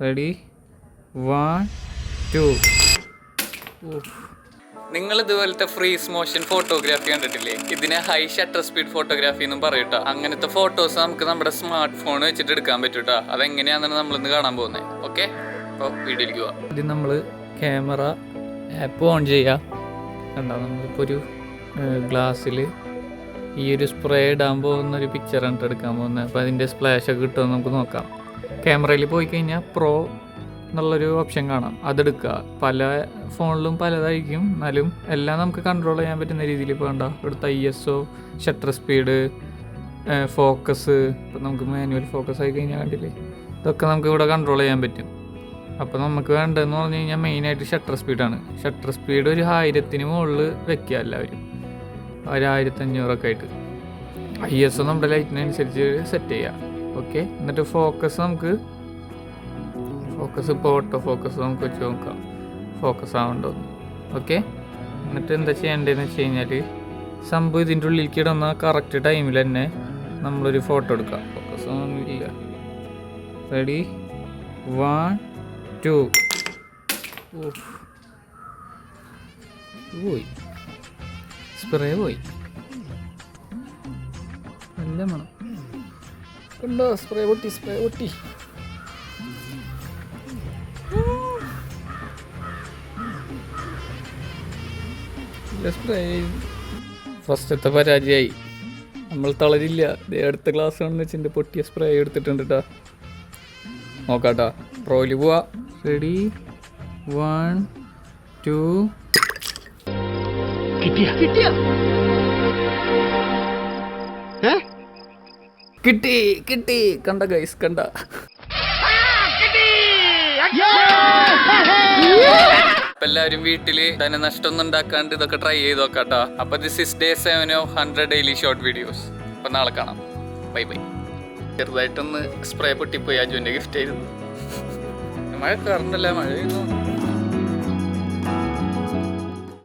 Ready 1 2. നിങ്ങൾ ഇതുപോലത്തെ freeze motion photography കണ്ടിട്ടില്ലേ? ഇതിനെ ഹൈ ഷട്ടർ സ്പീഡ് ഫോട്ടോഗ്രാഫി എന്നും പറയൂട്ടോ. അങ്ങനത്തെ ഫോട്ടോസ് നമുക്ക് നമ്മുടെ സ്മാർട്ട് ഫോൺ വെച്ചിട്ട് എടുക്കാൻ പറ്റൂട്ടോ. അതെങ്ങനെയാണെന്ന് നമ്മളിന്ന് കാണാൻ പോകുന്നത്. ഓക്കെ, അപ്പോൾ വീഡിയോയിലേക്ക് പോവാം. ഇത് നമ്മൾ ക്യാമറ ആപ്പ് ഓൺ ചെയ്യുക. കണ്ടോ, നമ്മളിപ്പോൾ ഒരു ഗ്ലാസ്സിൽ ഈ ഒരു സ്പ്രേ ഇടാൻ പോകുന്നൊരു പിക്ചറാണ് എടുക്കാൻ പോകുന്നത്. അപ്പോൾ അതിൻ്റെ സ്പ്ലാഷൊക്കെ കിട്ടുമെന്ന് നമുക്ക് നോക്കാം. ക്യാമറയിൽ പോയി കഴിഞ്ഞാൽ പ്രോ എന്നുള്ളൊരു ഓപ്ഷൻ കാണാം, അതെടുക്കുക. പല ഫോണിലും പലതായിരിക്കും, എന്നാലും എല്ലാം നമുക്ക് കൺട്രോൾ ചെയ്യാൻ പറ്റുന്ന രീതിയിൽ ഇപ്പോൾ വേണ്ട എടുത്ത ISO, ഷട്ടർ സ്പീഡ്, ഫോക്കസ്. ഇപ്പം നമുക്ക് മാനുവൽ ഫോക്കസ് ആയി കഴിഞ്ഞാൽ കണ്ടില്ലേ, ഇതൊക്കെ നമുക്ക് ഇവിടെ കൺട്രോൾ ചെയ്യാൻ പറ്റും. അപ്പോൾ നമുക്ക് വേണ്ടതെന്ന് പറഞ്ഞു കഴിഞ്ഞാൽ മെയിനായിട്ട് ഷട്ടർ സ്പീഡാണ്. ഷട്ടർ സ്പീഡ് ഒരു 1000-ന് മുകളിൽ വെക്കുക എല്ലാവരും, ഒരു 1500 ആയിട്ട്. ISO നമ്മുടെ ലൈറ്റിനനുസരിച്ച് സെറ്റ് ചെയ്യുക. ഓക്കെ, എന്നിട്ട് ഫോക്കസ് ഇപ്പോൾ ഓട്ടോ ഫോക്കസ് നമുക്ക് വെച്ച് നോക്കാം, ഫോക്കസ് ആവുന്നുണ്ടോ. ഓക്കെ, എന്നിട്ട് എന്താ ചെയ്യേണ്ടതെന്ന് വെച്ച് കഴിഞ്ഞാൽ സംഭവം ഇതിൻ്റെ ഉള്ളിലേക്ക് ഇടുന്ന കറക്റ്റ് ടൈമിൽ തന്നെ നമ്മളൊരു ഫോട്ടോ എടുക്കാം. ഫോക്കസ് ഒന്നുമില്ല. റെഡി 1 2. പോയി സ്പ്രേ പോയി, നല്ല മണം കണ്ടോ, സ്പ്രേ പൊട്ടി. സ്പ്രേ ഫസ്റ്റത്തെ പരാജയമായി. നമ്മൾ തളരില്ല. അടുത്ത ക്ലാസ് ആണെന്ന് വെച്ചിട്ട് പൊട്ടിയ സ്പ്രേ എടുത്തിട്ടുണ്ട് കേട്ടോ. നോക്കാട്ടാ, പ്രോയില് പോവാ. റെഡി 1 2. കിട്ടി. കണ്ട ഗൈസ്, കണ്ട. എല്ലാവരും വീട്ടില് തന്നെ നഷ്ടമൊന്നും ഉണ്ടാക്കാണ്ട് ഇതൊക്കെ ട്രൈ ചെയ്ത് നോക്കാട്ടോ. അപ്പൊ this is Day 7 of 100 daily short videos. അപ്പൊ നാളെ കാണാം. ബൈ. ചെറുതായിട്ടൊന്ന് സ്പ്രേ പൊട്ടിപ്പോയി, അജുവിന്റെ ഗിഫ്റ്റ് ആയിരുന്നു. മഴ കറണ്ടല്ല, മഴ